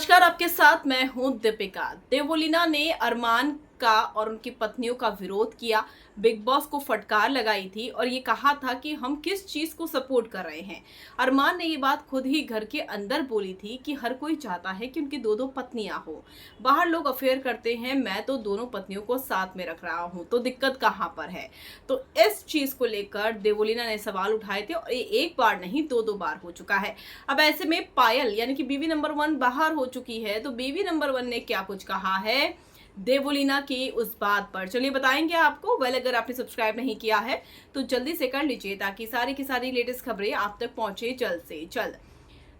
नमस्कार, आपके साथ मैं हूं दीपिका। देवोलीना ने अरमान का और उनकी पत्नियों का विरोध किया, बिग बॉस को फटकार लगाई थी और ये कहा था कि हम किस चीज को सपोर्ट कर रहे हैं। अरमान ने ये बात खुद ही घर के अंदर बोली थी कि हर कोई चाहता है कि उनकी दो दो पत्नियां हो। बाहर लोग अफेयर करते हैं, मैं तो दोनों पत्नियों को साथ में रख रहा हूं, तो दिक्कत कहाँ पर है। तो इस चीज को लेकर देवोलीना ने सवाल उठाए थे और ये एक बार नहीं दो दो बार हो चुका है। अब ऐसे में पायल यानी कि बीवी नंबर 1 बाहर हो चुकी है, तो बीवी नंबर 1 ने क्या कुछ कहा है देवोलीना की उस बात पर, चलिए बताएंगे आपको। अगर आपने सब्सक्राइब नहीं किया है तो जल्दी से कर लीजिए ताकि सारी की सारी लेटेस्ट खबरें आप तक पहुंचे जल्द से जल्द।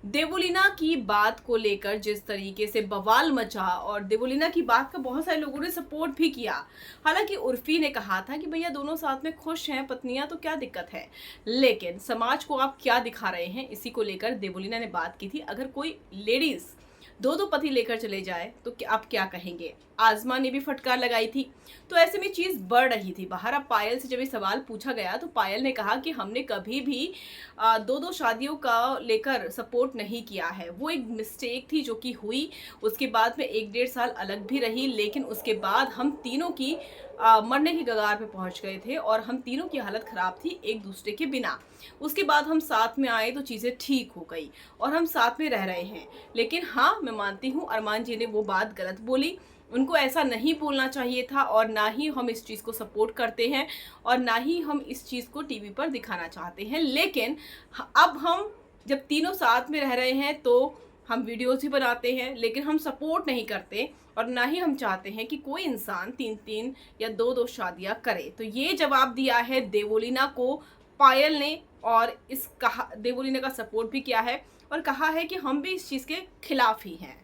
देवोलीना की बात को लेकर जिस तरीके से बवाल मचा और देवोलीना की बात का बहुत सारे लोगों ने सपोर्ट भी किया। हालांकि उर्फी ने कहा था कि भैया दोनों साथ में खुश हैं पत्नियां, तो क्या दिक्कत है। लेकिन समाज को आप क्या दिखा रहे हैं, इसी को लेकर देवोलीना ने बात की थी। अगर कोई लेडीज दो दो पति लेकर चले जाए तो आप क्या कहेंगे। आजमा ने भी फटकार लगाई थी। तो ऐसे में चीज बढ़ रही थी बाहर। अब पायल से जब ये सवाल पूछा गया तो पायल ने कहा कि हमने कभी भी दो दो शादियों का लेकर सपोर्ट नहीं किया है, वो एक मिस्टेक थी जो कि हुई। उसके बाद में 1-1.5 साल अलग भी रही, लेकिन उसके बाद हम तीनों की मरने की कगार पे पहुंच गए थे और हम तीनों की हालत खराब थी एक दूसरे के बिना। उसके बाद हम साथ में आए तो चीज़ें ठीक हो गई और हम साथ में रह रहे हैं। लेकिन हाँ, मैं मानती हूँ अरमान जी ने वो बात गलत बोली, उनको ऐसा नहीं बोलना चाहिए था और ना ही हम इस चीज़ को सपोर्ट करते हैं और ना ही हम इस चीज़ को टीवी पर दिखाना चाहते हैं। लेकिन अब हम जब तीनों साथ में रह रहे हैं तो हम वीडियोस ही बनाते हैं, लेकिन हम सपोर्ट नहीं करते और ना ही हम चाहते हैं कि कोई इंसान 3-3 या 2-2 शादियां करे। तो ये जवाब दिया है देवोलीना को पायल ने और इस कहा देवोलीना का सपोर्ट भी किया है और कहा है कि हम भी इस चीज़ के खिलाफ ही हैं।